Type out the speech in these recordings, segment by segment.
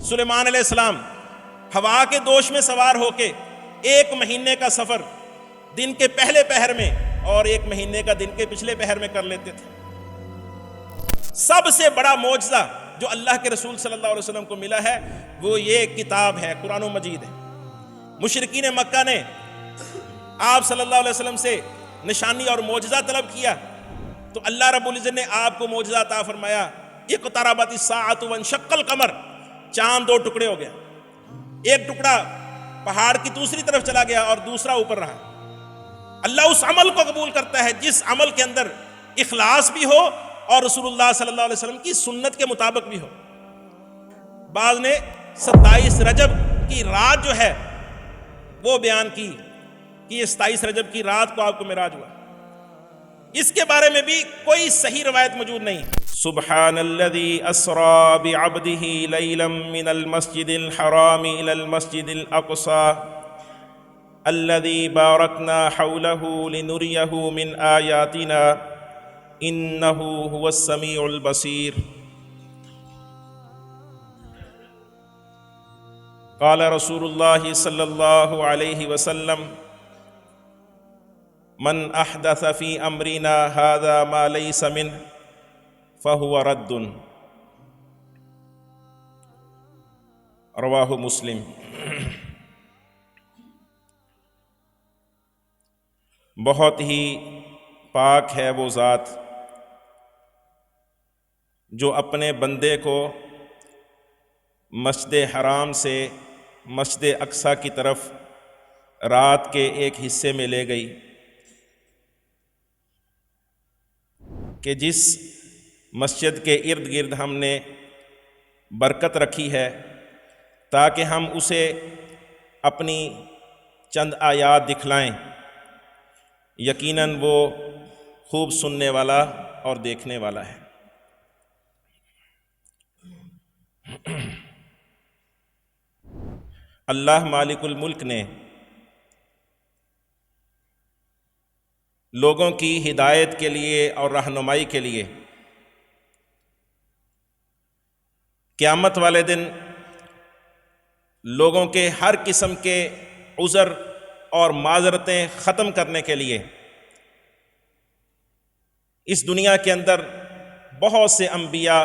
سلیمان علیہ السلام ہوا کے دوش میں سوار ہو کے 1 مہینے کا سفر دن کے پہلے پہر میں اور 1 مہینے کا دن کے پچھلے پہر میں کر لیتے تھے۔ سب سے بڑا معجزہ جو اللہ کے رسول صلی اللہ علیہ وسلم کو ملا ہے وہ یہ کتاب ہے، قرآن مجید ہے۔ مشرکین مکہ نے آپ صلی اللہ علیہ وسلم سے نشانی اور معجزہ طلب کیا تو اللہ رب العزت نے آپ کو معجزہ عطا فرمایا۔ اقتربت الساعۃ وانشق القمر، چاند 2 ٹکڑے ہو گیا، ایک ٹکڑا پہاڑ کی دوسری طرف چلا گیا اور دوسرا اوپر رہا۔ اللہ اس عمل کو قبول کرتا ہے جس عمل کے اندر اخلاص بھی ہو اور رسول اللہ صلی اللہ علیہ وسلم کی سنت کے مطابق بھی ہو۔ بعض نے 27 رجب کی رات جو ہے وہ بیان کی کہ یہ 27 رجب کی رات کو آپ کو معراج ہوا، اس کے بارے میں بھی کوئی صحیح روایت موجود نہیں۔ سبحان الذي اسرى بعبده ليلا من المسجد الحرام الى المسجد الاقصى الذي باركنا حوله لنريه من آياتنا انه هو السميع البصير۔ قال رسول الله صلی اللہ علیہ وسلم من احدث في امرنا هذا ما ليس منه فهو رد، رواہ مسلم۔ بہت ہی پاک ہے وہ ذات جو اپنے بندے کو مسجد حرام سے مسجد اقصیٰ کی طرف رات کے ایک حصے میں لے گئی کہ جس مسجد کے ارد گرد ہم نے برکت رکھی ہے تاکہ ہم اسے اپنی چند آیات دکھلائیں، یقیناً وہ خوب سننے والا اور دیکھنے والا ہے۔ اللہ مالک الملک نے لوگوں کی ہدایت کے لیے اور رہنمائی کے لیے قیامت والے دن لوگوں کے ہر قسم کے عذر اور معذرتیں ختم کرنے کے لیے اس دنیا کے اندر بہت سے انبیاء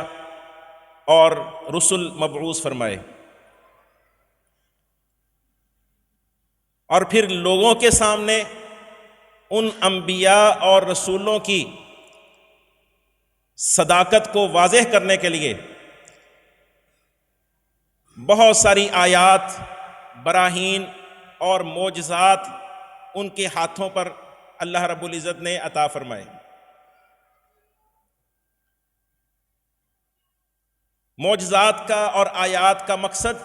اور رسل مبعوث فرمائے، اور پھر لوگوں کے سامنے ان انبیاء اور رسولوں کی صداقت کو واضح کرنے کے لیے بہت ساری آیات، براہین اور معجزات ان کے ہاتھوں پر اللہ رب العزت نے عطا فرمائے۔ معجزات کا اور آیات کا مقصد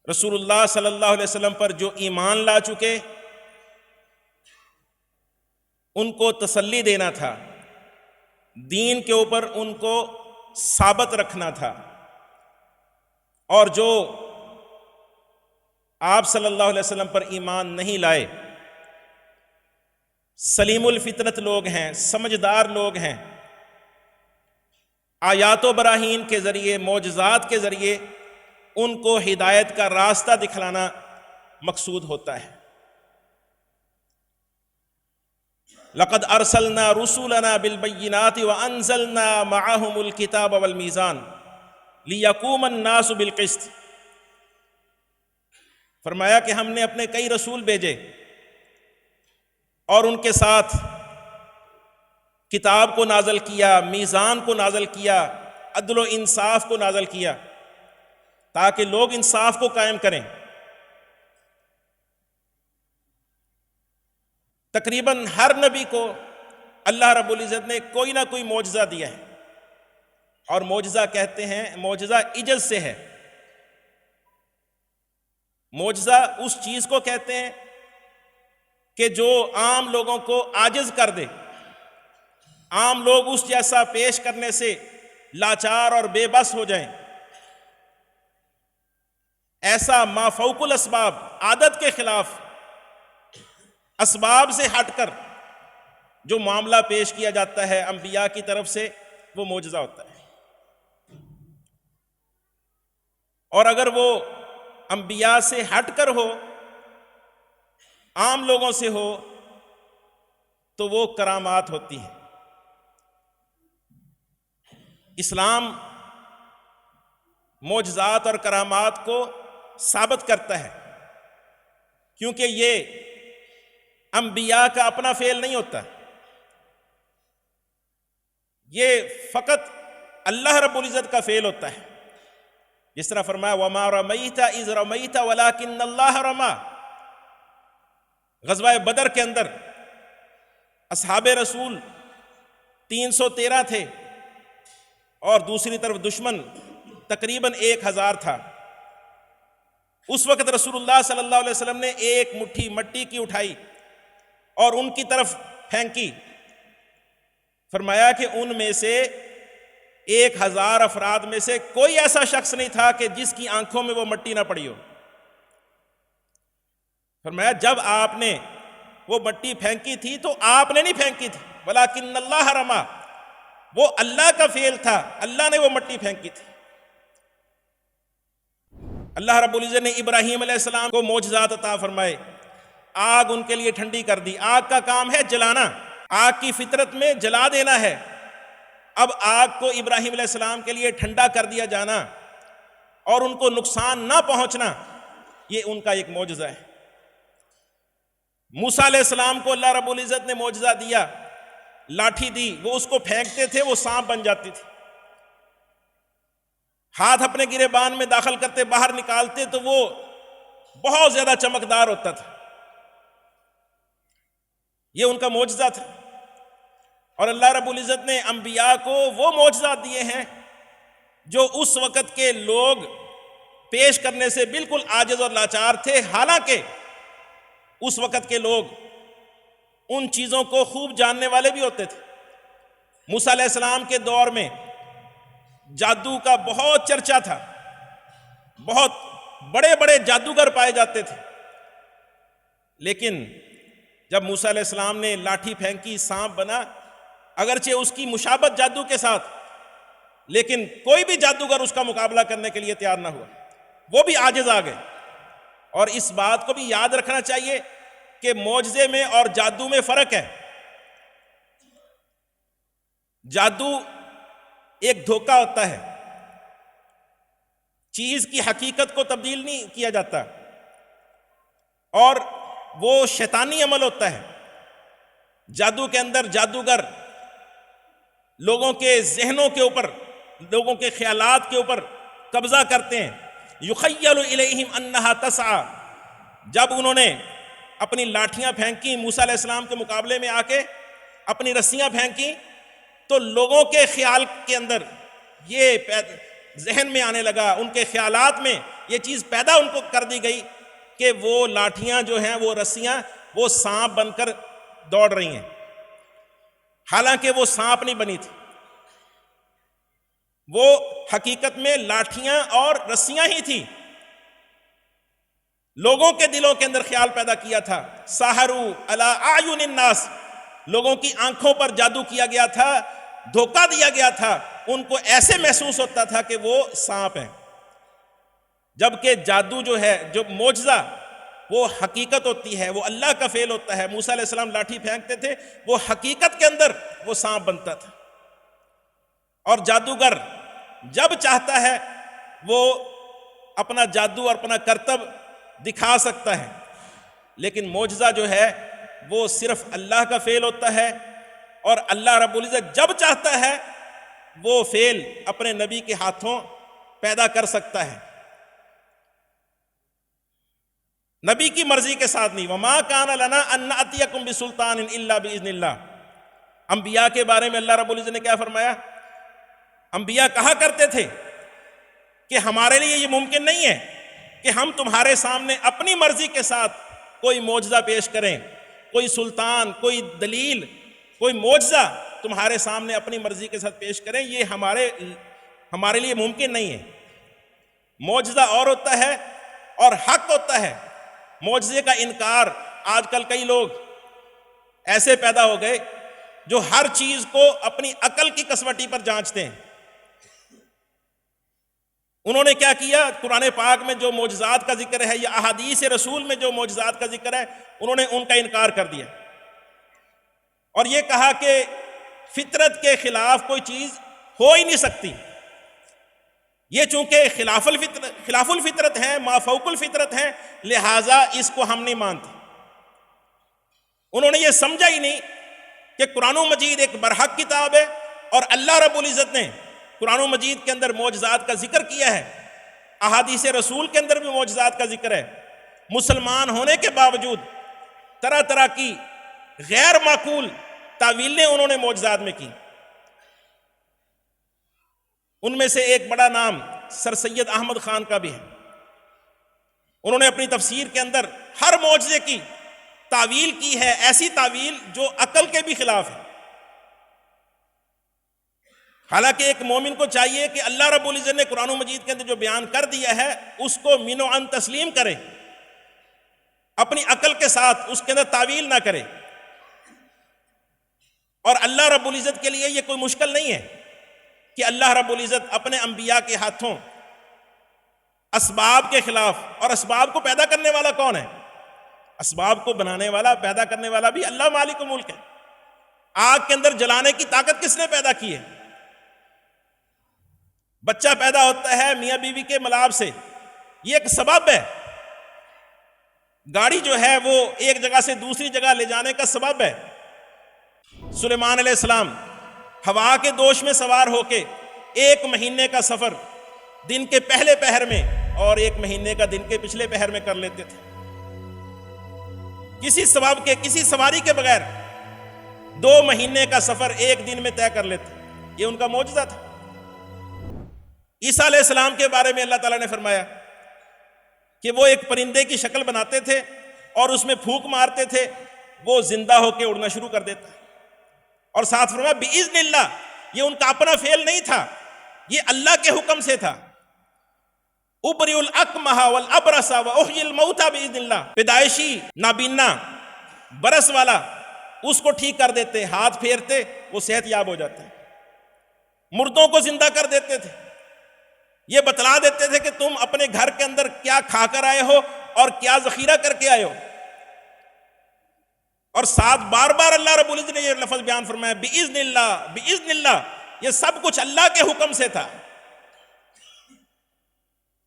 رسول اللہ صلی اللہ علیہ وسلم پر جو ایمان لا چکے ان کو تسلی دینا تھا، دین کے اوپر ان کو ثابت رکھنا تھا، اور جو آپ صلی اللہ علیہ وسلم پر ایمان نہیں لائے، سلیم الفطرت لوگ ہیں، سمجھدار لوگ ہیں، آیات و براہین کے ذریعے، معجزات کے ذریعے ان کو ہدایت کا راستہ دکھلانا مقصود ہوتا ہے۔ لقد ارسلنا رسولنا بالبینات وانزلنا معهم الکتاب والمیزان لیقوم الناس بالقسط۔ فرمایا کہ ہم نے اپنے کئی رسول بھیجے اور ان کے ساتھ کتاب کو نازل کیا، میزان کو نازل کیا، عدل و انصاف کو نازل کیا تاکہ لوگ انصاف کو قائم کریں۔ تقریباً ہر نبی کو اللہ رب العزت نے کوئی نہ کوئی معجزہ دیا ہے، اور معجزہ کہتے ہیں، معجزہ عجز سے ہے۔ معجزہ اس چیز کو کہتے ہیں کہ جو عام لوگوں کو عاجز کر دے، عام لوگ اس جیسا پیش کرنے سے لاچار اور بے بس ہو جائیں، ایسا ما فوق الاسباب، عادت کے خلاف، اسباب سے ہٹ کر جو معاملہ پیش کیا جاتا ہے انبیاء کی طرف سے، وہ معجزہ ہوتا ہے۔ اور اگر وہ انبیاء سے ہٹ کر ہو، عام لوگوں سے ہو، تو وہ کرامات ہوتی ہیں۔ اسلام معجزات اور کرامات کو ثابت کرتا ہے، کیونکہ یہ انبیاء کا اپنا فعل نہیں ہوتا، یہ فقط اللہ رب العزت کا فعل ہوتا ہے۔ جس طرح فرمایا وَمَا رَمَيْتَ إِذْ رَمَيْتَ وَلَكِنَّ اللَّهَ رَمَى۔ غزوہ بدر کے اندر اصحاب رسول 313 تھے اور دوسری طرف دشمن تقریباً 1000 تھا۔ اس وقت رسول اللہ صلی اللہ علیہ وسلم نے ایک مٹھی مٹی کی اٹھائی اور ان کی طرف پھینکی، فرمایا کہ ان میں سے 1000 افراد میں سے کوئی ایسا شخص نہیں تھا کہ جس کی آنکھوں میں وہ مٹی نہ پڑی ہو۔ فرمایا جب آپ نے وہ مٹی پھینکی تھی تو آپ نے نہیں پھینکی تھی، ولیکن اللہ رما، وہ اللہ کا فعل تھا، اللہ نے وہ مٹی پھینکی تھی۔ اللہ رب العزت نے ابراہیم علیہ السلام کو معجزات عطا فرمائے، آگ ان کے لیے ٹھنڈی کر دی۔ آگ کا کام ہے جلانا، آگ کی فطرت میں جلا دینا ہے، اب آگ کو ابراہیم علیہ السلام کے لیے ٹھنڈا کر دیا جانا اور ان کو نقصان نہ پہنچنا، یہ ان کا ایک معجزہ ہے۔ موسیٰ علیہ السلام کو اللہ رب العزت نے معجزہ دیا، لاٹھی دی، وہ اس کو پھینکتے تھے وہ سانپ بن جاتی تھی، ہاتھ اپنے گریبان میں داخل کرتے باہر نکالتے تو وہ بہت زیادہ چمکدار ہوتا تھا، یہ ان کا معجزہ تھا۔ اور اللہ رب العزت نے انبیاء کو وہ معجزات دیے ہیں جو اس وقت کے لوگ پیش کرنے سے بالکل عاجز اور لاچار تھے، حالانکہ اس وقت کے لوگ ان چیزوں کو خوب جاننے والے بھی ہوتے تھے۔ موسیٰ علیہ السلام کے دور میں جادو کا بہت چرچا تھا، بہت بڑے بڑے جادوگر پائے جاتے تھے، لیکن جب موسیٰ علیہ السلام نے لاٹھی پھینکی سانپ بنا، اگرچہ اس کی مشابہت جادو کے ساتھ، لیکن کوئی بھی جادوگر اس کا مقابلہ کرنے کے لیے تیار نہ ہوا، وہ بھی عاجز آ گئے۔ اور اس بات کو بھی یاد رکھنا چاہیے کہ معجزے میں اور جادو میں فرق ہے۔ جادو ایک دھوکہ ہوتا ہے، چیز کی حقیقت کو تبدیل نہیں کیا جاتا، اور وہ شیطانی عمل ہوتا ہے۔ جادو کے اندر جادوگر لوگوں کے ذہنوں کے اوپر، لوگوں کے خیالات کے اوپر قبضہ کرتے ہیں۔ یخیل الیہم انہا تسعی، جب انہوں نے اپنی لاٹھیاں پھینکی موسیٰ علیہ السلام کے مقابلے میں آ کے، اپنی رسیاں پھینکی، تو لوگوں کے خیال کے اندر یہ ذہن میں آنے لگا، ان کے خیالات میں یہ چیز پیدا ان کو کر دی گئی کہ وہ لاٹھیاں جو ہیں، وہ رسیاں، وہ سانپ بن کر دوڑ رہی ہیں، حالانکہ وہ سانپ نہیں بنی تھی، وہ حقیقت میں لاٹھیاں اور رسیاں ہی تھی۔ لوگوں کے دلوں کے اندر خیال پیدا کیا تھا، ساحروا علی اعین الناس، لوگوں کی آنکھوں پر جادو کیا گیا تھا، دھوکہ دیا گیا تھا، ان کو ایسے محسوس ہوتا تھا کہ وہ سانپ ہیں، جبکہ جادو جو ہے، جو معجزہ، وہ حقیقت ہوتی ہے، وہ اللہ کا فعل ہوتا ہے۔ موسیٰ علیہ السلام لاٹھی پھینکتے تھے، وہ حقیقت کے اندر وہ سانپ بنتا تھا، اور جادوگر جب چاہتا ہے وہ اپنا جادو اور اپنا کرتب دکھا سکتا ہے، لیکن معجزہ جو ہے وہ صرف اللہ کا فعل ہوتا ہے، اور اللہ رب العزت جب چاہتا ہے وہ فعل اپنے نبی کے ہاتھوں پیدا کر سکتا ہے، نبی کی مرضی کے ساتھ نہیں۔ وَمَا كَانَ لَنَا أَن نَأْتِيَكُمْ بِسُلْطَانٍ إِلَّا بِإِذْنِ اللَّهِ۔ انبیاء کے بارے میں اللہ رب العزت نے کیا فرمایا؟ انبیاء کہا کرتے تھے کہ ہمارے لیے یہ ممکن نہیں ہے کہ ہم تمہارے سامنے اپنی مرضی کے ساتھ کوئی معجزہ پیش کریں، کوئی سلطان، کوئی دلیل، کوئی معجزہ تمہارے سامنے اپنی مرضی کے ساتھ پیش کریں، یہ ہمارے لیے ممکن نہیں ہے۔ معجزہ اور ہوتا ہے اور حق ہوتا ہے۔ معجزے کا انکار، آج کل کئی لوگ ایسے پیدا ہو گئے جو ہر چیز کو اپنی عقل کی کسوٹی پر جانچتے ہیں۔ انہوں نے کیا کیا؟ قرآن پاک میں جو معجزات کا ذکر ہے یا احادیث رسول میں جو معجزات کا ذکر ہے انہوں نے ان کا انکار کر دیا اور یہ کہا کہ فطرت کے خلاف کوئی چیز ہو ہی نہیں سکتی، یہ چونکہ خلاف الفطرت ہے، ما فوق الفطرت ہے، لہٰذا اس کو ہم نہیں مانتے۔ انہوں نے یہ سمجھا ہی نہیں کہ قرآن مجید ایک برحق کتاب ہے اور اللہ رب العزت نے قرآن مجید کے اندر معجزات کا ذکر کیا ہے، احادیث رسول کے اندر بھی معجزات کا ذکر ہے۔ مسلمان ہونے کے باوجود طرح طرح کی غیر معقول تعویلیں انہوں نے معجزات میں کی۔ ان میں سے ایک بڑا نام سر سید احمد خان کا بھی ہے۔ انہوں نے اپنی تفسیر کے اندر ہر معجزے کی تعویل کی ہے، ایسی تعویل جو عقل کے بھی خلاف ہے۔ حالانکہ ایک مومن کو چاہیے کہ اللہ رب العزت نے قرآن مجید کے اندر جو بیان کر دیا ہے اس کو من و عن تسلیم کرے، اپنی عقل کے ساتھ اس کے اندر تعویل نہ کرے۔ اور اللہ رب العزت کے لیے یہ کوئی مشکل نہیں ہے کہ اللہ رب العزت اپنے انبیاء کے ہاتھوں اسباب کے خلاف، اور اسباب کو پیدا کرنے والا کون ہے؟ اسباب کو بنانے والا، پیدا کرنے والا بھی اللہ مالک الملک ہے۔ آگ کے اندر جلانے کی طاقت کس نے پیدا کی ہے؟ بچہ پیدا ہوتا ہے میاں بیوی کے ملاب سے، یہ ایک سبب ہے۔ گاڑی جو ہے وہ ایک جگہ سے دوسری جگہ لے جانے کا سبب ہے۔ سلیمان علیہ السلام ہوا کے دوش میں سوار ہو کے 1 مہینے کا سفر دن کے پہلے پہر میں اور 1 مہینے کا دن کے پچھلے پہر میں کر لیتے تھے، کسی سبب کے، کسی سواری کے بغیر 2 مہینے کا سفر 1 دن میں طے کر لیتے۔ یہ ان کا معجزہ تھا۔ عیسیٰ علیہ السلام کے بارے میں اللہ تعالیٰ نے فرمایا کہ وہ ایک پرندے کی شکل بناتے تھے اور اس میں پھونک مارتے تھے، وہ زندہ ہو کے اڑنا شروع کر دیتا، اور ساتھ فرمایا بِإِذْنِ اللَّهِ، یہ ان کا اپنا فعل نہیں تھا، یہ اللہ کے حکم سے تھا۔ اُبْرِئُ الْأَكْمَحَ وَالْأَبْرَصَ وَأُحْيِي الْمَوْتَى بِإِذْنِ اللَّهِ، پیدائشی نابینا برس والا اس کو ٹھیک کر دیتے، ہاتھ پھیرتے وہ صحت یاب ہو جاتے، مردوں کو زندہ کر دیتے تھے، یہ بتلا دیتے تھے کہ تم اپنے گھر کے اندر کیا کھا کر آئے ہو اور کیا ذخیرہ کر کے آئے ہو۔ اور ساتھ بار بار اللہ رب العزت نے یہ لفظ بیان فرمایا بِإِذْنِ اللَّهِ، بِإِذْنِ اللَّهِ، یہ سب کچھ اللہ کے حکم سے تھا۔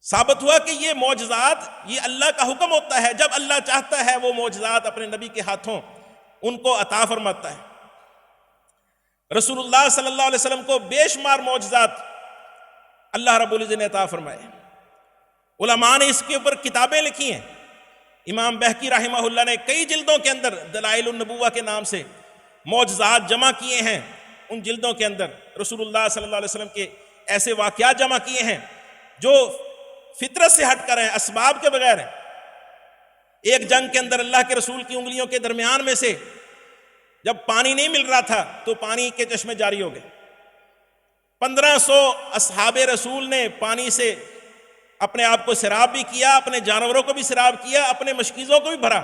ثابت ہوا کہ یہ معجزات یہ اللہ کا حکم ہوتا ہے، جب اللہ چاہتا ہے وہ معجزات اپنے نبی کے ہاتھوں ان کو عطا فرماتا ہے۔ رسول اللہ صلی اللہ علیہ وسلم کو بے شمار معجزات اللہ رب العزت نے عطا فرمائے۔ علماء نے اس کے اوپر کتابیں لکھی ہیں۔ امام بہقی رحمہ اللہ نے کئی جلدوں کے اندر دلائل النبوہ کے نام سے معجزات جمع کیے ہیں۔ ان جلدوں کے اندر رسول اللہ صلی اللہ علیہ وسلم کے ایسے واقعات جمع کیے ہیں جو فطرت سے ہٹ کر ہیں، اسباب کے بغیر ہیں۔ ایک جنگ کے اندر اللہ کے رسول کی انگلیوں کے درمیان میں سے جب پانی نہیں مل رہا تھا تو پانی کے چشمے جاری ہو گئے۔ 1500 اصحاب رسول نے پانی سے اپنے آپ کو سیراب بھی کیا، اپنے جانوروں کو بھی سیراب کیا، اپنے مشکیزوں کو بھی بھرا۔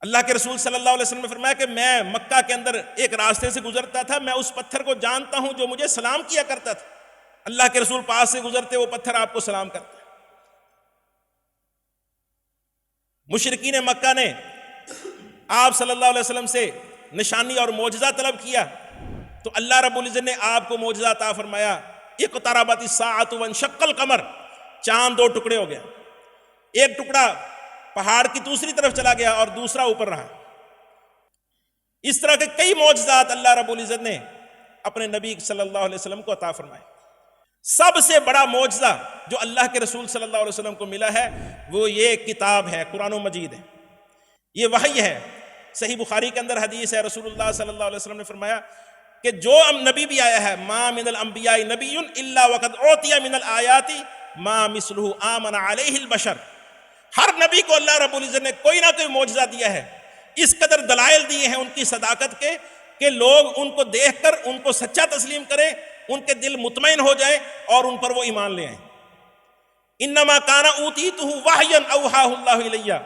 اللہ کے رسول صلی اللہ علیہ وسلم نے فرمایا کہ میں مکہ کے اندر ایک راستے سے گزرتا تھا، میں اس پتھر کو جانتا ہوں جو مجھے سلام کیا کرتا تھا۔ اللہ کے رسول پاس سے گزرتے وہ پتھر آپ کو سلام کرتا۔ مشرکین مکہ نے آپ صلی اللہ علیہ وسلم سے نشانی اور معجزہ طلب کیا تو اللہ رب العزت نے آپ کو معجزہ عطا فرمایا۔ اقتربت الساعۃ وانشق القمر، چاند 2 ٹکڑے ہو گیا، ایک ٹکڑا پہاڑ کی دوسری طرف چلا گیا اور دوسرا اوپر رہا۔ اس طرح کے کئی معجزات اللہ رب العزت نے اپنے نبی صلی اللہ علیہ وسلم کو عطا فرمائے۔ سب سے بڑا معجزہ جو اللہ کے رسول صلی اللہ علیہ وسلم کو ملا ہے وہ یہ کتاب ہے، قرآن مجید ہے، یہ وحی ہے۔ صحیح بخاری کے اندر حدیث ہے، رسول اللہ صلی اللہ علیہ وسلم نے فرمایا کہ جو نبی بھی آیا ہے ما من الانبیاء نبی الا وقد اعطی من الآیات ما مثلہ آمن علیہ البشر، ہر نبی کو اللہ رب العزت نے کوئی نہ کوئی معجزہ دیا ہے، اس قدر دلائل دیے ہیں ان کی صداقت کے کہ لوگ ان کو دیکھ کر ان کو سچا تسلیم کریں، ان کے دل مطمئن ہو جائیں اور ان پر وہ ایمان لے آئیں۔ انما کان اوتیتہ وحیا اوحاہ اللہ الیہ،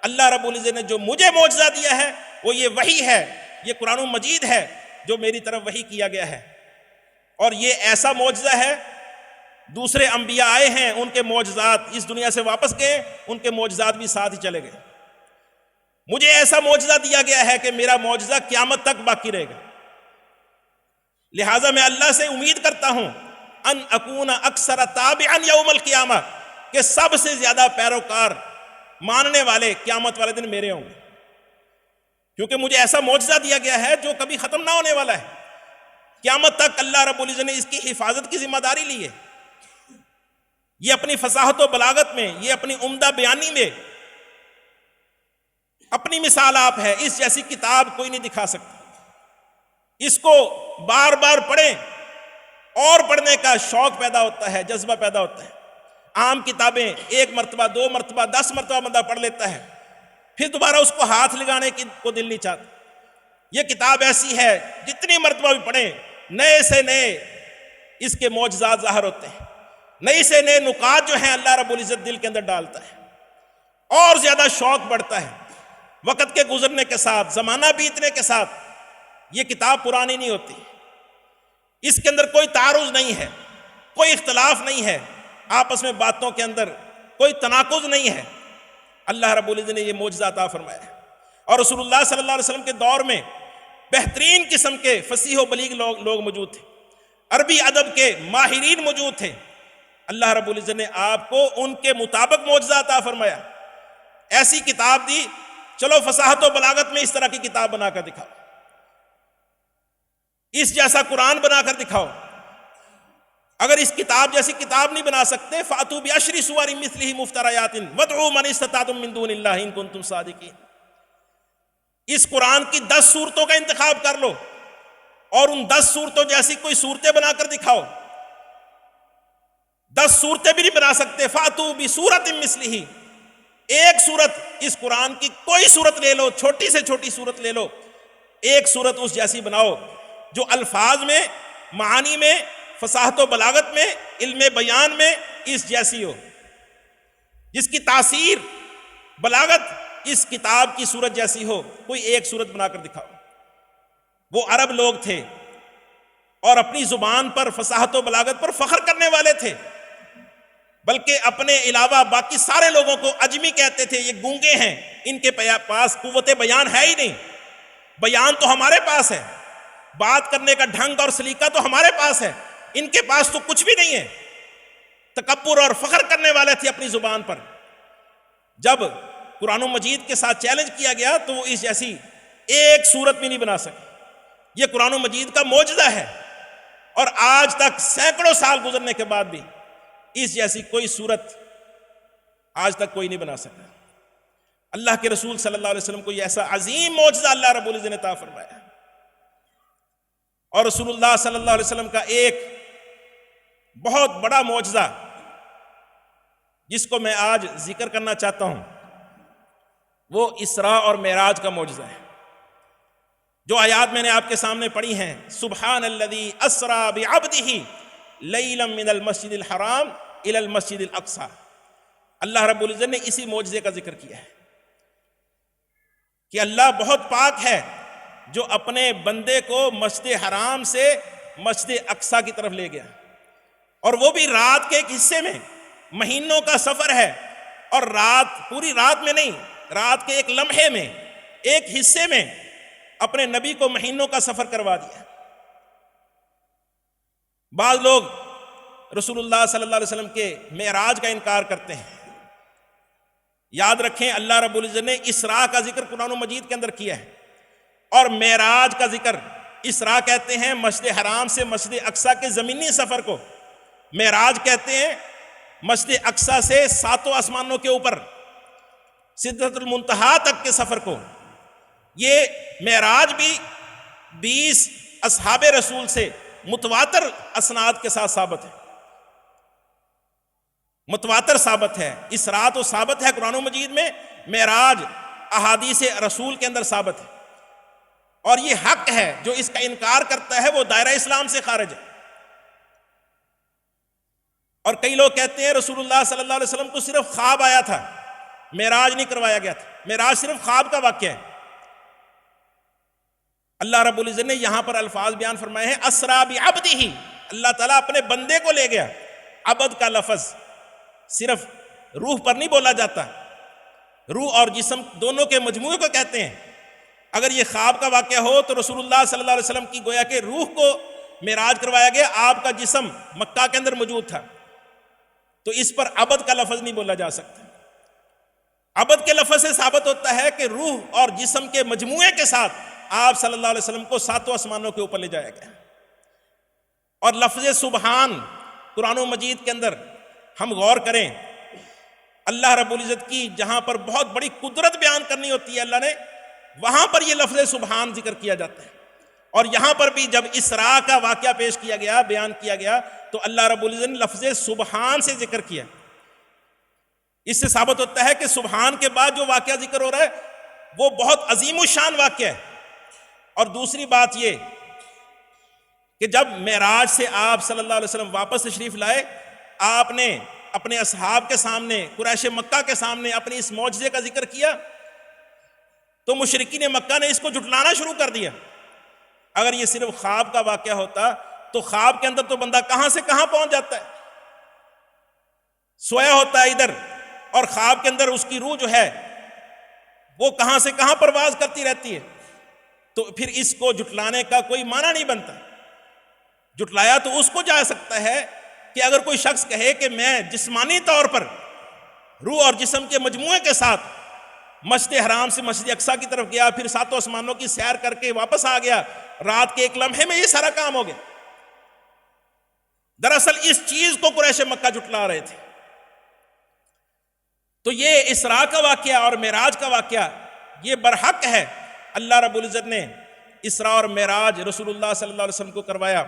اللہ رب العزت نے جو مجھے معجزہ دیا ہے وہ یہ وحی ہے، یہ قرآن مجید ہے جو میری طرف وحی کیا گیا ہے۔ اور یہ ایسا معجزہ ہے دوسرے انبیاء آئے ہیں، ان کے معجزات اس دنیا سے واپس گئے، ان کے معجزات بھی ساتھ ہی چلے گئے۔ مجھے ایسا معجزہ دیا گیا ہے کہ میرا معجزہ قیامت تک باقی رہے گا، لہٰذا میں اللہ سے امید کرتا ہوں ان اکون اکثر تابعا یوم القیامہ، کہ سب سے زیادہ پیروکار ماننے والے قیامت والے دن میرے ہوں گے، کیونکہ مجھے ایسا معجزہ دیا گیا ہے جو کبھی ختم نہ ہونے والا ہے۔ قیامت تک اللہ رب العزت نے اس کی حفاظت کی ذمہ داری لی ہے۔ یہ اپنی فصاحت و بلاغت میں، یہ اپنی عمدہ بیانی میں اپنی مثال آپ ہے، اس جیسی کتاب کوئی نہیں دکھا سکتا۔ اس کو بار بار پڑھیں اور پڑھنے کا شوق پیدا ہوتا ہے، جذبہ پیدا ہوتا ہے۔ عام کتابیں ایک مرتبہ، 2 مرتبہ، 10 مرتبہ بندہ پڑھ لیتا ہے، پھر دوبارہ اس کو ہاتھ لگانے کو دل نہیں چاہتا۔ یہ کتاب ایسی ہے جتنی مرتبہ بھی پڑھیں نئے سے نئے اس کے معجزات ظاہر ہوتے ہیں، نئے سے نئے نکات جو ہیں اللہ رب العزت دل کے اندر ڈالتا ہے، اور زیادہ شوق بڑھتا ہے۔ وقت کے گزرنے کے ساتھ، زمانہ بیتنے کے ساتھ یہ کتاب پرانی نہیں ہوتی، اس کے اندر کوئی تعارض نہیں ہے، کوئی اختلاف نہیں ہے، آپس میں باتوں کے اندر کوئی تناقض نہیں ہے۔ اللہ رب العزت نے یہ معجزہ عطا فرمایا ہے، اور رسول اللہ صلی اللہ علیہ وسلم کے دور میں بہترین قسم کے فصیح و بلیغ لوگ موجود تھے، عربی ادب کے ماہرین موجود تھے۔ اللہ رب العزت نے آپ کو ان کے مطابق معجزہ عطا فرمایا، ایسی کتاب دی، چلو فصاحت و بلاغت میں اس طرح کی کتاب بنا کر دکھاؤ، اس جیسا قرآن بنا کر دکھاؤ۔ اگر اس کتاب جیسی کتاب نہیں بنا سکتے، فَأْتُوا بِعَشْرِ سُوَرٍ مِثْلِهِ مُفْتَرَيَاتٍ وَادْعُوا مَنِ اسْتَطَعْتُم مِّن دُونِ اللَّهِ إِن كُنتُمْ صَادِقِينَ۔ اس قرآن کی 10 صورتوں کا انتخاب کر لو اور ان 10 صورتوں جیسی کوئی صورتیں بنا کر دکھاؤ۔ 10 صورتیں بھی نہیں بنا سکتے، فَأْتُوا بِسُورَةٍ مِثْلِهِ، ایک صورت اس قرآن کی کوئی صورت لے لو، چھوٹی سے چھوٹی صورت لے لو، ایک صورت اس جیسی بناؤ جو الفاظ میں، معانی میں، فصاحت و بلاغت میں، علم بیان میں اس جیسی ہو، جس کی تاثیر، بلاغت اس کتاب کی صورت جیسی ہو۔ کوئی ایک صورت بنا کر دکھاؤ۔ وہ عرب لوگ تھے اور اپنی زبان پر، فصاحت و بلاغت پر فخر کرنے والے تھے، بلکہ اپنے علاوہ باقی سارے لوگوں کو عجمی کہتے تھے، یہ گونگے ہیں، ان کے پاس قوت بیان ہے ہی نہیں۔ بیان تو ہمارے پاس ہے، بات کرنے کا ڈھنگ اور سلیقہ تو ہمارے پاس ہے، ان کے پاس تو کچھ بھی نہیں ہے۔ تکبر اور فخر کرنے والے تھے اپنی زبان پر۔ جب قرآن مجید کے ساتھ چیلنج کیا گیا تو وہ اس جیسی ایک صورت بھی نہیں بنا سکے۔ یہ قرآن مجید کا معجزہ ہے، اور آج تک سینکڑوں سال گزرنے کے بعد بھی اس جیسی کوئی صورت آج تک کوئی نہیں بنا سکا۔ اللہ کے رسول صلی اللہ علیہ وسلم کو یہ ایسا عظیم معجزہ اللہ رب العزت نے عطا فرمایا، اور رسول اللہ صلی اللہ علیہ وسلم کا ایک بہت بڑا معجزہ جس کو میں آج ذکر کرنا چاہتا ہوں وہ اسراء اور معراج کا معجزہ ہے۔ جو آیات میں نے آپ کے سامنے پڑھی ہیں، سبحان الذی اسریٰ بعبدہ لیلا من المسجد الحرام الی المسجد الاقصی، اللہ رب العزت نے اسی معجزے کا ذکر کیا ہے کہ اللہ بہت پاک ہے جو اپنے بندے کو مسجد حرام سے مسجد اقصی کی طرف لے گیا، اور وہ بھی رات کے ایک حصے میں۔ مہینوں کا سفر ہے، اور رات، پوری رات میں نہیں، رات کے ایک لمحے میں، ایک حصے میں اپنے نبی کو مہینوں کا سفر کروا دیا۔ بعض لوگ رسول اللہ صلی اللہ علیہ وسلم کے معراج کا انکار کرتے ہیں۔ یاد رکھیں، اللہ رب العزت نے اسراء کا ذکر قرآن مجید کے اندر کیا ہے، اور معراج کا ذکر، اسراء کہتے ہیں مسجد حرام سے مسجد اقصی کے زمینی سفر کو، معراج کہتے ہیں مسجد اقصی سے 7 آسمانوں کے اوپر سدرۃ المنتہا تک کے سفر کو۔ یہ معراج بھی 20 اصحاب رسول سے متواتر اسناد کے ساتھ ثابت ہے، متواتر ثابت ہے۔ اسراء تو ثابت ہے قرآن مجید میں، معراج احادیث رسول کے اندر ثابت ہے، اور یہ حق ہے۔ جو اس کا انکار کرتا ہے وہ دائرہ اسلام سے خارج ہے۔ اور کئی لوگ کہتے ہیں رسول اللہ صلی اللہ علیہ وسلم کو صرف خواب آیا تھا، معراج نہیں کروایا گیا تھا، معراج صرف خواب کا واقعہ ہے۔ اللہ رب العزت نے یہاں پر الفاظ بیان فرمائے ہیں، اسریٰ بعبدہ، اللہ تعالیٰ اپنے بندے کو لے گیا۔ عبد کا لفظ صرف روح پر نہیں بولا جاتا، روح اور جسم دونوں کے مجموعے کو کہتے ہیں۔ اگر یہ خواب کا واقعہ ہو تو رسول اللہ صلی اللہ علیہ وسلم کی گویا کہ روح کو معراج کروایا گیا، آپ کا جسم مکہ کے اندر موجود تھا، تو اس پر عبد کا لفظ نہیں بولا جا سکتا۔ عبد کے لفظ سے ثابت ہوتا ہے کہ روح اور جسم کے مجموعے کے ساتھ آپ صلی اللہ علیہ وسلم کو ساتوں آسمانوں کے اوپر لے جایا گیا۔ اور لفظ سبحان قرآن مجید کے اندر ہم غور کریں، اللہ رب العزت کی جہاں پر بہت بڑی قدرت بیان کرنی ہوتی ہے اللہ نے، وہاں پر یہ لفظ سبحان ذکر کیا جاتا ہے۔ اور یہاں پر بھی جب اسراء کا واقعہ پیش کیا گیا، بیان کیا گیا، تو اللہ رب العزت نے لفظ سبحان سے ذکر کیا۔ اس سے ثابت ہوتا ہے کہ سبحان کے بعد جو واقعہ ذکر ہو رہا ہے وہ بہت عظیم الشان واقعہ ہے۔ اور دوسری بات یہ کہ جب معراج سے آپ صلی اللہ علیہ وسلم واپس تشریف لائے، آپ نے اپنے اصحاب کے سامنے، قریش مکہ کے سامنے اپنی اس معجزے کا ذکر کیا، تو مشرکین مکہ نے اس کو جھٹلانا شروع کر دیا۔ اگر یہ صرف خواب کا واقعہ ہوتا تو خواب کے اندر تو بندہ کہاں سے کہاں پہنچ جاتا ہے، سویا ہوتا ہے ادھر، اور خواب کے اندر اس کی روح جو ہے وہ کہاں سے کہاں پرواز کرتی رہتی ہے، تو پھر اس کو جھٹلانے کا کوئی معنی نہیں بنتا۔ جھٹلایا تو اس کو جا سکتا ہے کہ اگر کوئی شخص کہے کہ میں جسمانی طور پر روح اور جسم کے مجموعے کے ساتھ مسجد حرام سے مسجد اقصیٰ کی طرف گیا، پھر ساتوں آسمانوں کی سیر کر کے واپس آ گیا، رات کے ایک لمحے میں یہ سارا کام ہو گیا۔ دراصل اس چیز کو قریش مکہ جھٹلا رہے تھے۔ تو یہ اسراء کا واقعہ اور معراج کا واقعہ یہ برحق ہے، اللہ رب العزت نے اسراء اور معراج رسول اللہ صلی اللہ علیہ وسلم کو کروایا۔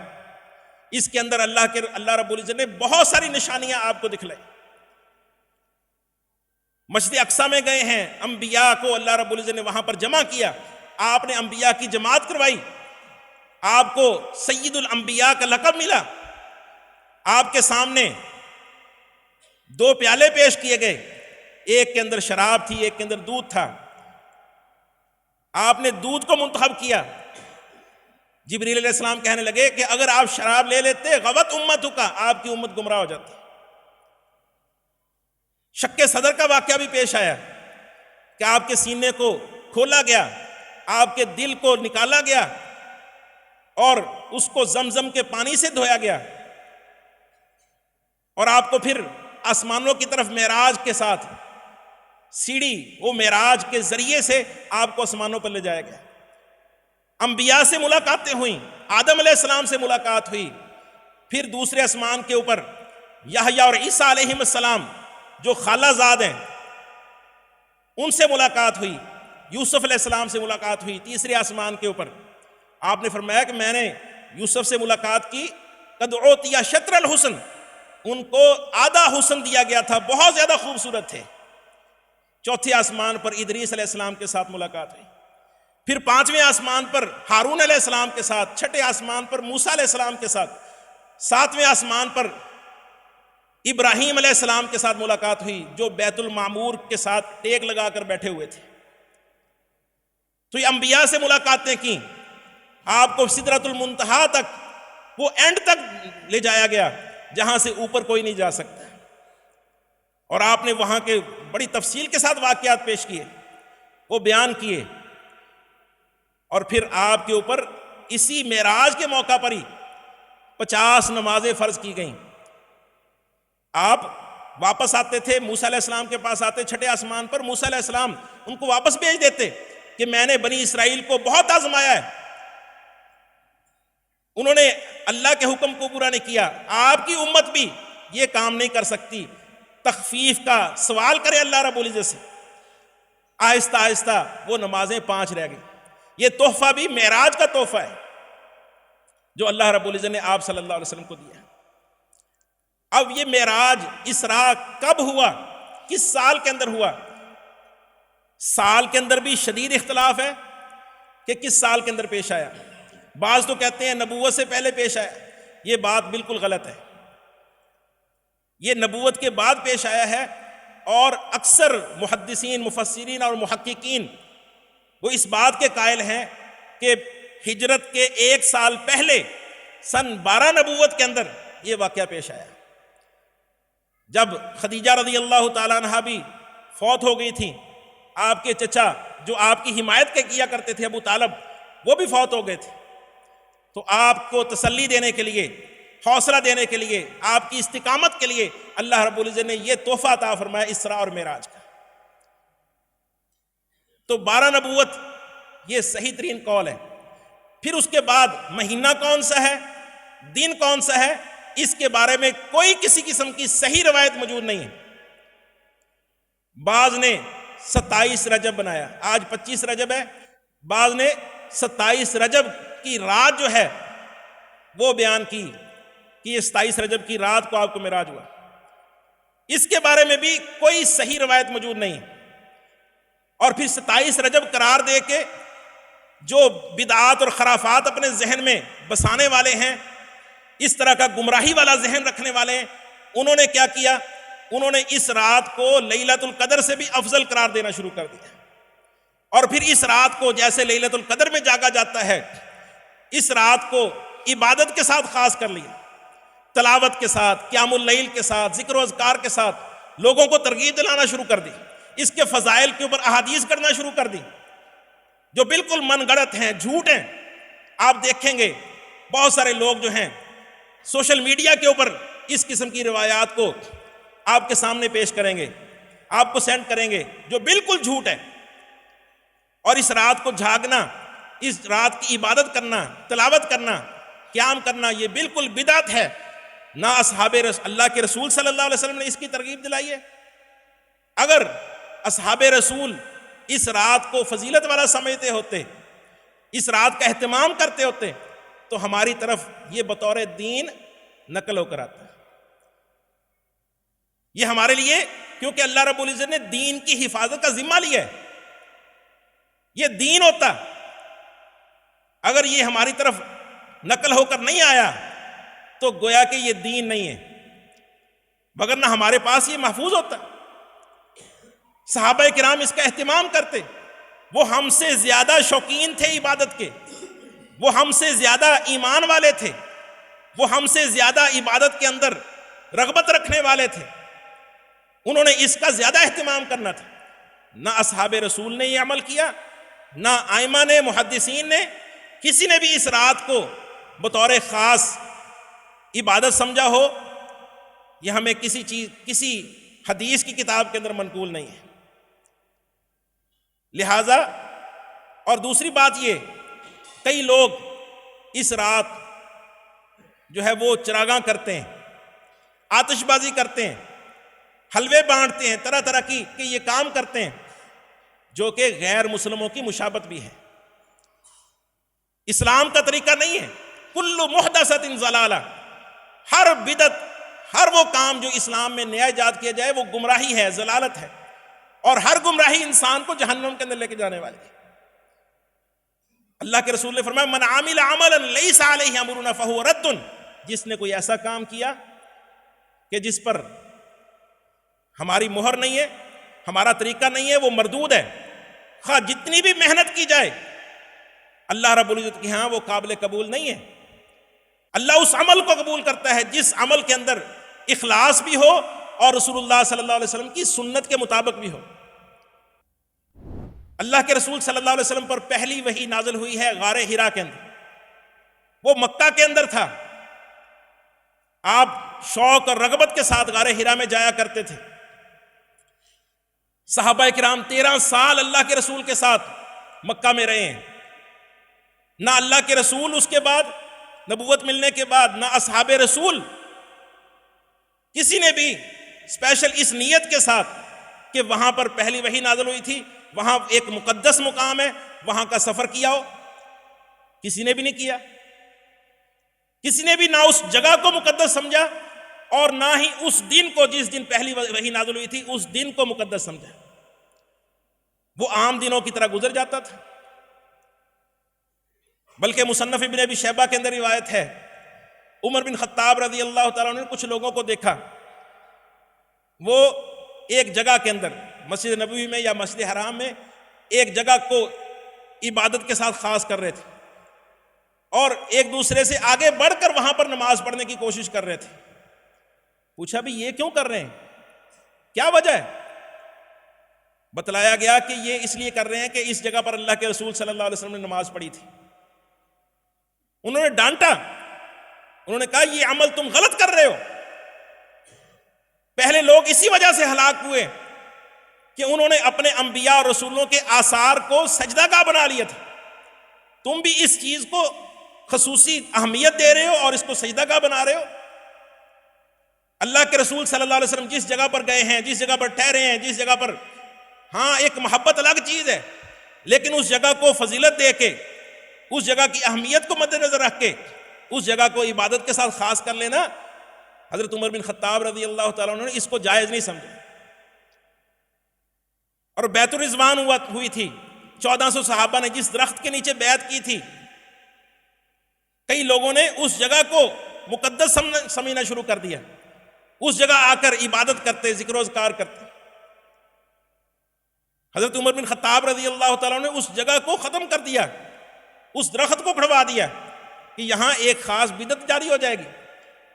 اس کے اندر اللہ رب العزت نے بہت ساری نشانیاں آپ کو دکھلائی۔ مسجد اقصیٰ میں گئے ہیں، انبیاء کو اللہ رب العزت نے وہاں پر جمع کیا، آپ نے انبیاء کی جماعت کروائی، آپ کو سید الانبیاء کا لقب ملا، آپ کے سامنے 2 پیالے پیش کیے گئے، ایک کے اندر شراب تھی، ایک کے اندر دودھ تھا، آپ نے دودھ کو منتخب کیا۔ جبریل علیہ السلام کہنے لگے کہ اگر آپ شراب لے لیتے غوت امتک، آپ کی امت گمراہ ہو جاتی۔ شق صدر کا واقعہ بھی پیش آیا کہ آپ کے سینے کو کھولا گیا، آپ کے دل کو نکالا گیا اور اس کو زمزم کے پانی سے دھویا گیا، اور آپ کو پھر آسمانوں کی طرف معراج کے ساتھ سیڑھی، وہ معراج کے ذریعے سے آپ کو آسمانوں پر لے جایا گیا۔ انبیاء سے ملاقاتیں ہوئیں، آدم علیہ السلام سے ملاقات ہوئی، پھر دوسرے آسمان کے اوپر یحییٰ اور عیسیٰ علیہ السلام جو خالہ زاد ہیں ان سے ملاقات ہوئی، یوسف علیہ السلام سے ملاقات ہوئی۔ تیسرے آسمان کے اوپر آپ نے فرمایا کہ میں نے یوسف سے ملاقات کی، قد اعطی شطر الحسن، ان کو آدھا حسن دیا گیا تھا، بہت زیادہ خوبصورت تھے۔ چوتھے آسمان پر ادریس علیہ السلام کے ساتھ ملاقات ہوئی، پھر 5ویں آسمان پر ہارون علیہ السلام کے ساتھ، چھٹے آسمان پر موسیٰ علیہ السلام کے ساتھ، 7ویں آسمان پر ابراہیم علیہ السلام کے ساتھ ملاقات ہوئی جو بیت المعمور کے ساتھ ٹیک لگا کر بیٹھے ہوئے تھے۔ تو یہ انبیاء سے ملاقاتیں کی، آپ کو سدرۃ المنتہا تک، وہ اینڈ تک لے جایا گیا جہاں سے اوپر کوئی نہیں جا سکتا، اور آپ نے وہاں کے بڑی تفصیل کے ساتھ واقعات پیش کیے، وہ بیان کیے، اور پھر آپ کے اوپر اسی معراج کے موقع پر ہی 50 نمازیں فرض کی گئیں۔ آپ واپس آتے تھے، موسیٰ علیہ السلام کے پاس آتے چھٹے آسمان پر، موسیٰ علیہ السلام ان کو واپس بھیج دیتے کہ میں نے بنی اسرائیل کو بہت آزمایا ہے، انہوں نے اللہ کے حکم کو پورا نہیں کیا، آپ کی امت بھی یہ کام نہیں کر سکتی۔ تخفیف کا سوال کرے اللہ رب العزت سے، آہستہ آہستہ وہ نمازیں 5 رہ گئی۔ یہ تحفہ بھی معراج کا تحفہ ہے جو اللہ رب العزت نے آپ صلی اللہ علیہ وسلم کو دیا۔ اب یہ معراج اسراء کب ہوا، کس سال کے اندر ہوا؟ سال کے اندر بھی شدید اختلاف ہے کہ کس سال کے اندر پیش آیا۔ بعض تو کہتے ہیں نبوت سے پہلے پیش آیا، یہ بات بالکل غلط ہے، یہ نبوت کے بعد پیش آیا ہے، اور اکثر محدثین، مفسرین اور محققین وہ اس بات کے قائل ہیں کہ ہجرت کے 1 سال پہلے سن 12 نبوت کے اندر یہ واقعہ پیش آیا۔ جب خدیجہ رضی اللہ تعالیٰ عنہا بھی فوت ہو گئی تھیں، آپ کے چچا جو آپ کی حمایت کے کیا کرتے تھے ابو طالب، وہ بھی فوت ہو گئے تھے، تو آپ کو تسلی دینے کے لیے، حوصلہ دینے کے لیے، آپ کی استقامت کے لیے اللہ رب العزت نے یہ تحفہ عطا فرمایا اسراء اور معراج کا۔ تو 12 نبوت یہ صحیح ترین قول ہے۔ پھر اس کے بعد مہینہ کون سا ہے، دن کون سا ہے، اس کے بارے میں کوئی کسی قسم کی صحیح روایت موجود نہیں ہے۔ بعض نے 27 رجب بنایا، آج 25 رجب ہے، بعض نے 27 رجب کی رات جو ہے وہ بیان کی کہ یہ 27 رجب کی رات کو آپ کو معراج ہوا۔ اس کے بارے میں بھی کوئی صحیح روایت موجود نہیں ہے۔ اور پھر 27 رجب قرار دے کے جو بدعات اور خرافات اپنے ذہن میں بسانے والے ہیں، اس طرح کا گمراہی والا ذہن رکھنے والے ہیں، انہوں نے کیا کیا، انہوں نے اس رات کو لیلۃ القدر سے بھی افضل قرار دینا شروع کر دیا، اور پھر اس رات کو جیسے لیلۃ القدر میں جاگا جاتا ہے، اس رات کو عبادت کے ساتھ خاص کر لیا، تلاوت کے ساتھ، قیام اللیل کے ساتھ، ذکر و اذکار کے ساتھ لوگوں کو ترغیب دلانا شروع کر دی، اس کے فضائل کے اوپر احادیث کرنا شروع کر دی جو بالکل من گڑت ہیں، جھوٹ ہیں۔ آپ دیکھیں گے بہت سارے لوگ جو ہیں سوشل میڈیا کے اوپر اس قسم کی روایات کو آپ کے سامنے پیش کریں گے، آپ کو سینڈ کریں گے جو بالکل جھوٹ ہے۔ اور اس رات کو جھاگنا، اس رات کی عبادت کرنا، تلاوت کرنا، قیام کرنا، یہ بالکل بدعت ہے۔ نہ اصحاب اللہ کے رسول صلی اللہ علیہ وسلم نے اس کی ترغیب دلائی ہے۔ اگر اصحاب رسول اس رات کو فضیلت والا سمجھتے ہوتے، اس رات کا اہتمام کرتے ہوتے، تو ہماری طرف یہ بطور دین نقل ہو کر آتا ہے۔ یہ ہمارے لیے، کیونکہ اللہ رب العزت نے دین کی حفاظت کا ذمہ لیا ہے، یہ دین ہوتا۔ اگر یہ ہماری طرف نقل ہو کر نہیں آیا تو گویا کہ یہ دین نہیں ہے، وگرنہ ہمارے پاس یہ محفوظ ہوتا۔ صحابہ کرام اس کا اہتمام کرتے، وہ ہم سے زیادہ شوقین تھے عبادت کے، وہ ہم سے زیادہ ایمان والے تھے، وہ ہم سے زیادہ عبادت کے اندر رغبت رکھنے والے تھے، انہوں نے اس کا زیادہ اہتمام کرنا تھا۔ نہ اصحاب رسول نے یہ عمل کیا، نہ ائمہ نے، محدثین نے، کسی نے بھی اس رات کو بطور خاص عبادت سمجھا ہو، یہ ہمیں کسی حدیث کی کتاب کے اندر منقول نہیں ہے۔ لہذا، اور دوسری بات یہ، کئی لوگ اس رات جو ہے وہ چراغاں کرتے ہیں، آتش بازی کرتے ہیں، حلوے بانٹتے ہیں، طرح طرح کی کہ یہ کام کرتے ہیں جو کہ غیر مسلموں کی مشابہت بھی ہے، اسلام کا طریقہ نہیں ہے۔ کل محدثۃ ضلالہ، ہر بدعت، ہر وہ کام جو اسلام میں نیا ایجاد کیا جائے وہ گمراہی ہے، ضلالت ہے، اور ہر گمراہی انسان کو جہنم کے اندر لے کے جانے والی ہے۔ اللہ کے رسول نے فرمایا من عامل عملا لیس علیہ امرنا فہو رد، جس نے کوئی ایسا کام کیا کہ جس پر ہماری مہر نہیں ہے، ہمارا طریقہ نہیں ہے، وہ مردود ہے، خواہ جتنی بھی محنت کی جائے، اللہ رب العزت کے ہاں وہ قابل قبول نہیں ہے۔ اللہ اس عمل کو قبول کرتا ہے جس عمل کے اندر اخلاص بھی ہو اور رسول اللہ صلی اللہ علیہ وسلم کی سنت کے مطابق بھی ہو۔ اللہ کے رسول صلی اللہ علیہ وسلم پر پہلی وحی نازل ہوئی ہے غار حرا کے اندر، وہ مکہ کے اندر تھا، آپ شوق اور رغبت کے ساتھ غار حرا میں جایا کرتے تھے۔ صحابہ کرام 13 سال اللہ کے رسول کے ساتھ مکہ میں رہے ہیں، نہ اللہ کے رسول اس کے بعد، نبوت ملنے کے بعد، نہ اصحاب رسول کسی نے بھی اسپیشل اس نیت کے ساتھ کہ وہاں پر پہلی وحی نازل ہوئی تھی، وہاں ایک مقدس مقام ہے، وہاں کا سفر کیا ہو، کسی نے بھی نہیں کیا۔ کسی نے بھی نہ اس جگہ کو مقدس سمجھا اور نہ ہی اس دن کو، جس دن پہلی وحی نازل ہوئی تھی، اس دن کو مقدس سمجھا۔ وہ عام دنوں کی طرح گزر جاتا تھا۔ بلکہ مصنف ابن ابی شیبہ کے اندر روایت ہے، عمر بن خطاب رضی اللہ تعالیٰ عنہ نے کچھ لوگوں کو دیکھا، وہ ایک جگہ کے اندر، مسجد نبوی میں یا مسجد حرام میں، ایک جگہ کو عبادت کے ساتھ خاص کر رہے تھے اور ایک دوسرے سے آگے بڑھ کر وہاں پر نماز پڑھنے کی کوشش کر رہے تھے۔ پوچھا بھی یہ کیوں کر رہے ہیں؟ کیا وجہ ہے؟ بتلایا گیا کہ یہ اس لیے کر رہے ہیں کہ اس جگہ پر اللہ کے رسول صلی اللہ علیہ وسلم نے نماز پڑھی تھی. انہوں نے ڈانٹا, انہوں نے کہا یہ عمل تم غلط کر رہے ہو. پہلے لوگ اسی وجہ سے ہلاک ہوئے کہ انہوں نے اپنے انبیاء اور رسولوں کے آثار کو سجدہ گاہ بنا لیا تھا. تم بھی اس چیز کو خصوصی اہمیت دے رہے ہو اور اس کو سجدہ گاہ بنا رہے ہو. اللہ کے رسول صلی اللہ علیہ وسلم جس جگہ پر گئے ہیں, جس جگہ پر ٹھہرے ہیں, جس جگہ پر, ہاں ایک محبت الگ چیز ہے, لیکن اس جگہ کو فضیلت دے کے, اس جگہ کی اہمیت کو مد نظر رکھ کے اس جگہ کو عبادت کے ساتھ خاص کر لینا, حضرت عمر بن خطاب رضی اللہ تعالیٰ عنہ نے اس کو جائز نہیں سمجھا. اور بیت الرضوان ہوئی تھی, 1400 صحابہ نے جس درخت کے نیچے بیعت کی تھی, کئی لوگوں نے اس جگہ کو مقدس سمجھنا شروع کر دیا, اس جگہ آ کر عبادت کرتے, ذکر و اذکار کرتے. حضرت عمر بن خطاب رضی اللہ تعالیٰ نے اس جگہ کو ختم کر دیا, اس درخت کو کھڑوا دیا کہ یہاں ایک خاص بدعت جاری ہو جائے گی.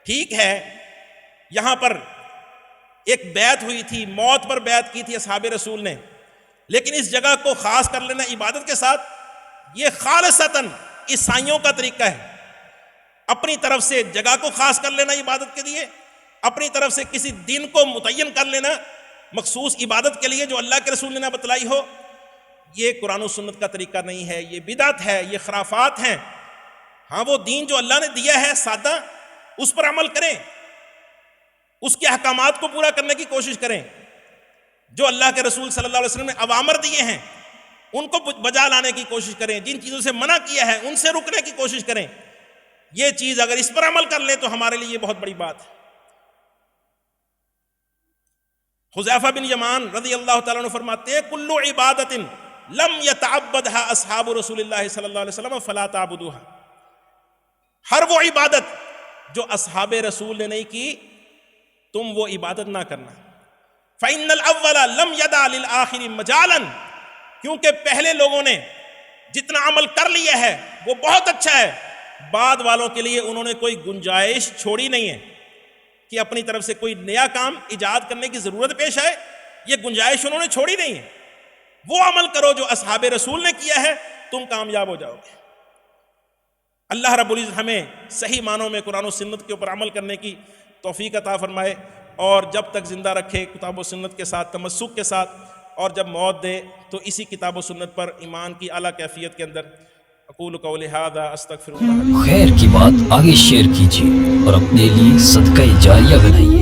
ٹھیک ہے, یہاں پر ایک بیعت ہوئی تھی, موت پر بیعت کی تھی اصحاب رسول نے, لیکن اس جگہ کو خاص کر لینا عبادت کے ساتھ, یہ خالصتاً عیسائیوں کا طریقہ ہے. اپنی طرف سے جگہ کو خاص کر لینا عبادت کے لیے, اپنی طرف سے کسی دن کو متعین کر لینا مخصوص عبادت کے لیے جو اللہ کے رسول نے بتلائی ہو, یہ قرآن و سنت کا طریقہ نہیں ہے, یہ بدعت ہے, یہ خرافات ہیں. ہاں وہ دین جو اللہ نے دیا ہے سادہ, اس پر عمل کریں, اس کے احکامات کو پورا کرنے کی کوشش کریں. جو اللہ کے رسول صلی اللہ علیہ وسلم نے اوامر دیے ہیں ان کو بجا لانے کی کوشش کریں, جن چیزوں سے منع کیا ہے ان سے رکنے کی کوشش کریں. یہ چیز اگر اس پر عمل کر لیں تو ہمارے لیے یہ بہت بڑی بات ہے. حذیفہ بن یمان رضی اللہ تعالیٰ عنہ فرماتے ہیں کل عبادت لم یتعبدها اصحاب رسول اللہ صلی اللہ علیہ وسلم فلا تعبدوها. ہر وہ عبادت جو اصحاب رسول نے نہیں کی تم وہ عبادت نہ کرنا. فإن الأول لم يدع للآخر مجالا, کیونکہ پہلے لوگوں نے جتنا عمل کر لیا ہے وہ بہت اچھا ہے, بعد والوں کے لیے انہوں نے کوئی گنجائش چھوڑی نہیں ہے کہ اپنی طرف سے کوئی نیا کام ایجاد کرنے کی ضرورت پیش آئے, یہ گنجائش انہوں نے چھوڑی نہیں ہے. وہ عمل کرو جو اصحاب رسول نے کیا ہے, تم کامیاب ہو جاؤ گے. اللہ رب العزت ہمیں صحیح معنوں میں قرآن و سنت کے اوپر عمل کرنے کی توفیق عطا فرمائے, اور جب تک زندہ رکھے کتاب و سنت کے ساتھ, تمسک کے ساتھ, اور جب موت دے تو اسی کتاب و سنت پر ایمان کی اعلیٰ کیفیت کے اندر. اقول قولی ھذا استغفر اللہ. خیر کی بات آگے شیئر کیجیے اور اپنے لیے صدقہ جاریہ بنائیے.